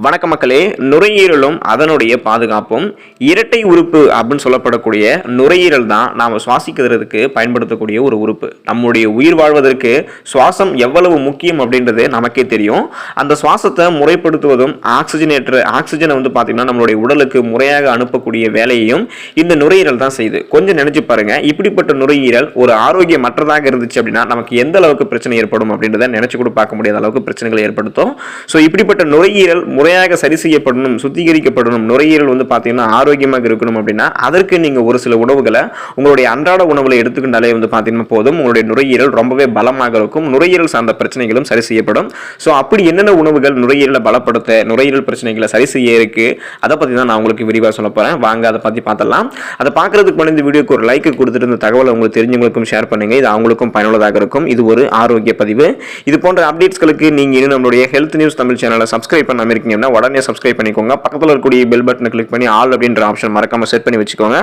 வணக்க மக்களே. நுரையீரலும் அதனுடைய பாதுகாப்பும் இரட்டை உறுப்பு அப்படின்னு சொல்லப்படக்கூடிய நுரையீரல் தான் நாம் சுவாசிக்கிறதுக்கு பயன்படுத்தக்கூடிய ஒரு உறுப்பு. நம்முடைய உயிர் வாழ்வதற்கு சுவாசம் எவ்வளவு முக்கியம் அப்படின்றது நமக்கே தெரியும். அந்த சுவாசத்தை முறைப்படுத்துவதும் ஆக்சிஜனை பார்த்தீங்கன்னா நம்மளுடைய உடலுக்கு முறையாக அனுப்பக்கூடிய வேலையையும் இந்த நுரையீரல் தான் செய்யுது. கொஞ்சம் நினைச்சு பாருங்க, இப்படிப்பட்ட நுரையீரல் ஒரு ஆரோக்கியமற்றதாக இருந்துச்சு அப்படின்னா நமக்கு எந்த அளவுக்கு பிரச்சனை ஏற்படும் அப்படின்றத நினைச்சு கூட பார்க்க முடியாத அளவுக்கு பிரச்சனைகளை ஏற்படுத்தும். ஸோ இப்படிப்பட்ட நுரையீரல் முறையாக சரி செய்யப்படணும், சுத்திகரிக்கப்படணும், நுரையீரல் பார்த்தீங்கன்னா ஆரோக்கியமாக இருக்கணும் அப்படின்னா அதற்கு நீங்க ஒரு சில உணவுகளை உங்களுடைய அன்றாட உணவுல எடுத்துக்கிட்டாலே பார்த்தீங்கன்னா போதும், உங்களுடைய நுரையீரல் ரொம்பவே பலமாக இருக்கும். நுரையீரல் சார்ந்த பிரச்சனைகளும் சரி செய்யப்படும். ஸோ அப்படி என்னென்ன உணவுகள் நுரையீரலை பலப்படுத்த, நுரையீரல் பிரச்சனைகளை சரி செய்ய இருக்கு, அதை பத்தி தான் நான் உங்களுக்கு விரிவாக சொல்ல போறேன். வாங்க அதை பத்தி பார்த்தலாம். அதை பார்க்கறதுக்கு முன்னாடி இந்த வீடியோக்கு ஒரு லைக் கொடுத்துட்டு இந்த தகவலை உங்களுக்கு தெரிஞ்சவங்களுக்கும் ஷேர் பண்ணுங்க. இது அவங்களுக்கும் பயனுள்ளதாக இருக்கும். இது ஒரு ஆரோக்கிய பதிவு. இது போன்ற அப்டேட்ஸ்களுக்கு நீங்க இன்னும் நம்மளுடைய ஹெல்த் நியூஸ் தமிழ் சேனலை சப்ஸ்கிரைப் பண்ணாம இருக்கீங்கன்னா உடனே சப்ஸ்கிரைப் பண்ணிக்கோங்க. பக்கத்தில் இருக்கக்கூடிய பெல் பட்டனை கிளிக் பண்ணி ஆல் அப்படின்ற ஆப்ஷன் மறக்காம செட் பண்ணி வச்சுக்கோங்க.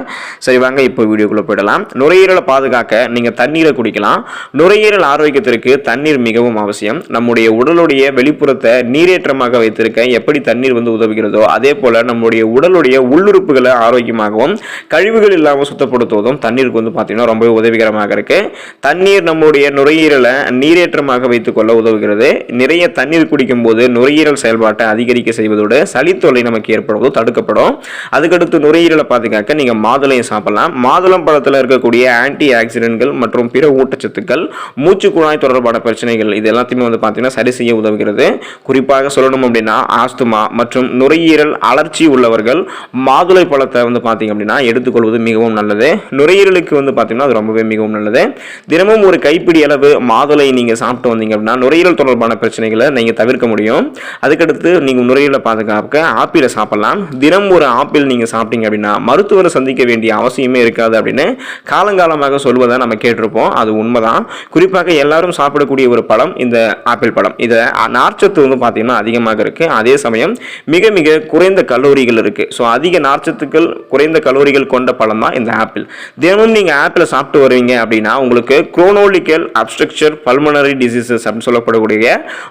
சரி, வாங்க இப்போ வீடியோக்குள்ள போயிடலாம். நுரையீரலை பாதுகாக்க நீங்க தண்ணீரை குடிக்கலாம். நுரையீரல் ஆரோக்கியத்திற்கு தண்ணீர் மிகவும் அவசியம். நம்முடைய உடலுடைய வெளிப்புறத்தை நீரேற்றமாக வைத்திருக்க எப்படி தண்ணீர் உதவுகிறதோ அதே போல நம்முடைய உடலுடைய உள்ளுறுப்புகளை ஆரோக்கியமாகவும் கழிவுகள் இல்லாமல் சுத்தப்படுத்துவதும் தண்ணீருக்கு பார்த்தீங்கன்னா ரொம்பவே உதவிகரமாக இருக்கு. தண்ணீர் நம்முடைய நுரையீரலை நீரேற்றமாக வைத்துக் கொள்ள உதவுகிறது. நிறைய தண்ணீர் குடிக்கும் போது நுரையீரல் செயல்பாட்டை அதிகரிக்க செய்வதோடு சளித்தொல்லை நமக்கு ஏற்படுவதோ தடுக்கப்படும். அதுக்கடுத்து நுரையீரலை பாதுகாக்க நீங்க மாதுளையை சாப்பிடலாம். மாதுளம் பழத்தில் இருக்கக்கூடிய ஆன்டி ஆக்சிடென்ட்கள் மற்றும் பிற ஊட்டச்சத்துக்கள் மூச்சு குழாய் தொடர்பான பிரச்சனைகள் இது எல்லாத்தையுமே பார்த்தீங்கன்னா சரி செய்ய உதவுகிறது. குறிப்பாக சொல்லணும் அப்படின்னா ஆஸ்துமா மற்றும் நுரையீரல் அலர்ச்சி உள்ளவர்கள் மாதுளை பழத்தை பார்த்தீங்க அப்படின்னா எடுத்துக்கொள்வது மிகவும் நல்லது. நுரையீரலுக்கு பார்த்தீங்கன்னா அது ரொம்பவே மிகவும் நல்லது. தினமும் ஒரு கைப்பிடி அளவு மாதுளை நீங்க சாப்பிட்டு வந்தீங்க அப்படின்னா நுரையீரல் தொடர்பான பிரச்சனைகளை நீங்க தவிர்க்க முடியும். அதுக்கடுத்து நீங்க நுரையீரலை பாதுகாக்க ஆப்பிளை சாப்பிடலாம். தினம் ஒரு ஆப்பிள் நீங்க சாப்பிட்டீங்க அப்படின்னா மருத்துவரை சந்திக்க வேண்டிய அவசியமே இருக்காது அப்படின்னு காலங்காலமாக சொல்வதை நம்ம கேட்டிருப்போம். அது உண்மைதான். குறிப்பாக எல்லாரும் சாப்பிடக்கூடிய ஒரு பழம் இந்த ஆப்பிள் பழம். இதை நார்ச்சத்து பார்த்தீங்கன்னா அதிகமாக இருக்கு. அதே சமயம் மிக மிக குறைந்த கலோரிகள் இருக்கு. ஸோ அதிக நார்ச்சத்துக்கள் குறைந்த கலோரிகள் கொண்ட பழம் தான் இந்த ஆப்பிள். தினமும் நீங்க ஆப்பிளை சாப்பிட்டு வருவீங்க அப்படின்னா உங்களுக்கு குரோனோலிக்கல் அப்ஸ்ட்ரக்சர் பல்மனரி டிசீசஸ் அப்படின்னு சொல்லப்படக்கூடிய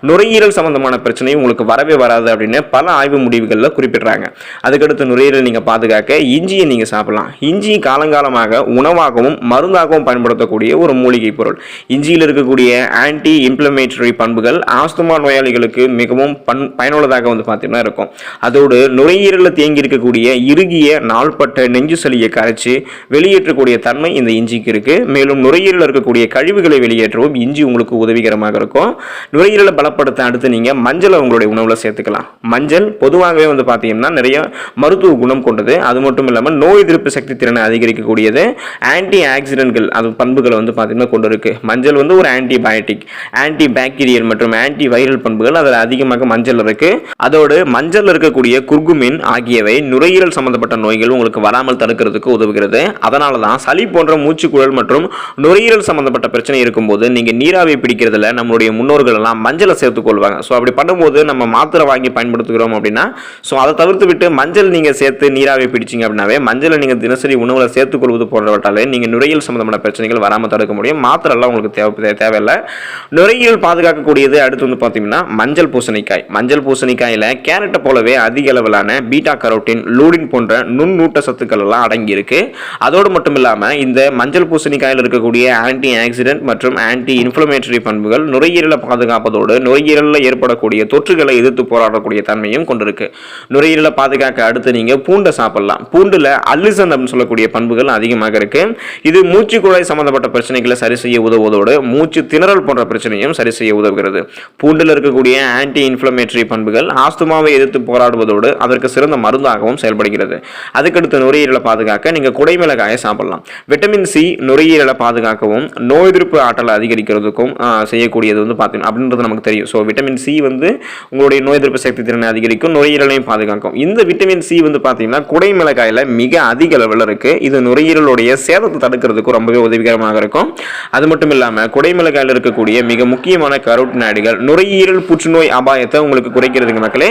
நுரையீரல் சம்பந்தமான பிரச்சனை உங்களுக்கு வரவே வராது அப்படின்னு பல ஆய்வு முடிவுகளில் குறிப்பிடுறாங்க. அதுக்கடுத்து நுரையீரல் நீங்க பாதுகாக்க இஞ்சியை நீங்க சாப்பிடலாம். இஞ்சி காலங்காலமாக உணவாகவும் மருந்தாகவும் பயன்படுத்தக்கூடிய ஒரு மூலிகை பொருள். இஞ்சியில் இருக்கக்கூடிய ஆன்டி இன்ஃப்ளமேட்டரி பண்புகள் ஆஸ்துமா நோயாளிகளுக்கு மிகவும் பயனுள்ளதாக பார்த்தீங்கன்னா இருக்கும். அதோடு நுரையீரலில் தேங்கி இருக்கக்கூடிய இறுகிய நாள்பட்ட நெஞ்சு சளியை கரைச்சி வெளியேற்றக்கூடிய தன்மை இந்த இஞ்சிக்கு இருக்கு. மேலும் நுரையீரலில் இருக்கக்கூடிய கழிவுகளை வெளியேற்றவும் இஞ்சி உங்களுக்கு உதவிகரமாக இருக்கும். நுரையீரலை பலப்படுத்த அடுத்து நீங்க மஞ்சளை உங்களுடைய உணவுல சேர்த்துக்கலாம். மஞ்சள் பொதுவாகவே பார்த்தீங்கன்னா நிறைய மருத்துவ குணம் கொண்டது. அது மட்டும் இல்லாமல் நோய் எதிர்ப்பு சக்தி திறனை அதிகரிக்கக்கூடியது. ஆன்டி ஆக்சிடென்ட்கள் அது பண்புகளை பார்த்தீங்கன்னா கொண்டு இருக்கு. மஞ்சள் ஒரு ஆன்டிபயோட்டிக், ஆன்டி பாக்டீரியல் மற்றும் ஆன்டி வைரல் பண்புகள் அதில் அதிகமாக மஞ்சள் இருக்கு. அதோடு மஞ்சள் இருக்கக்கூடிய குர்குமின் ஆகியவை நுரையீரல் சம்பந்தப்பட்ட நோய்கள் உங்களுக்கு வராமல் தடுக்கிறதுக்கு உதவுகிறது. அதனால தான் சளி போன்ற மூச்சுக்குழல் மற்றும் நுரையீரல் சம்பந்தப்பட்ட பிரச்சனை இருக்கும்போது நீங்க நீராவி பிடிக்கிறதுல நம்மளுடைய முன்னோர்கள் எல்லாம் மஞ்சளை சேர்த்துக் கொள்வாங்க. ஸோ அப்படி பண்ணும்போது நம்ம மாத்திரை வாங்கி பயன்படுத்துகிறோம் அப்படின்னா ஸோ அதை தவிர்த்து விட்டு மஞ்சள் நீங்க சேர்த்து நீராவி பிடிச்சிங்க அப்படின்னாவே மஞ்சளை நீங்க தினசரி உணவுல சேர்த்துக் கொள்வது போன்றவற்றாலே நீங்க நுரையீரல் சம்பந்தமான பிரச்சனைகள் வராமல் தடுக்க முடியும். மாத்திரை எல்லாம் உங்களுக்கு தேவையில்லை. நுரையீரல் பாதுகாக்கக்கூடியது அடுத்து பார்த்தீங்கன்னா மஞ்சள் பூசணிக்காய். மஞ்சள் பூசணிக்காயில கேரட்டை போலவே அதிக அளவிலான பீட்டா கரோட்டின், லூடின் போன்ற நுண்ணூட்ட சத்துக்கள் எல்லாம் அடங்கி இருக்கு. அதோடு மட்டும் இல்லாம இந்த மஞ்சள் பூசணிக்காயில் இருக்கக்கூடிய ஆன்டி ஆக்சிடென்ட் மற்றும் ஆன்டி இன்ஃப்ளமேட்டரி பண்புகள் நுரையீரலை பாதுகாப்பதோடு நுரையீரலில் ஏற்படக்கூடிய தொற்றுகளை எதிர்த்து போராடக்கூடிய தன்மையும் கொண்டிருக்கு. நுரையீரலை பாதுகாக்க அடுத்து நீங்க பூண்டை சாப்பிடலாம். பூண்டுல அல்லிசன் அப்படின்னு சொல்லக்கூடிய பண்புகள் அதிகமாக இருக்கு. இது மூச்சு குழாய் சம்பந்தப்பட்ட பிரச்சனைகளை சரி செய்ய உதவுவதோடு மூச்சு திணறல் போன்ற பிரச்சனையும் சரி செய்ய உதவுகிறது. பூண்டில் இருக்கக்கூடிய ஆன்டி இன்ஃப்ளமேட்டரி பண்புகள் ஆஸ்துமாவை எதிர்த்து போராடுவதோடு அதற்கு சிறந்த மருந்தாகவும் செயல்படுகிறது. அதுக்கடுத்து நுரையீரலை பாதுகாக்க நீங்க குடைமிளகாயை சாப்பிடலாம். விட்டமின் சி நுரையீரலை பாதுகாக்கவும் நோய் எதிர்ப்பு ஆற்றலை அதிகரிக்கிறதுக்கும் செய்யக்கூடியது பார்த்தீங்கன்னா அப்படின்றது நமக்கு தெரியும். ஸோ விட்டமின் சி உங்களுடைய நோய் எதிர்ப்பு சக்தி திறனை அதிகரிக்கும், நுரையீரலையும் பாதுகாக்கும். இந்த விட்டமின் சி பார்த்தீங்கன்னா குடைமிளகாயில மிக அதிக அளவில் இருக்கு. இது நுரையீரலுடைய சேதத்தை தடுக்கிறதுக்கு ரொம்பவே உதவிகரமாக இருக்கும். அது மட்டும் இல்லாம குடைமிளகாயில் இருக்கக்கூடிய மிக முக்கியமான கரோட்டினாய்டுகள் நுரையீரல் புற்றுநோய் அபாயத்தை உங்களுக்கு குறைக்கிறதுங்க மக்களே.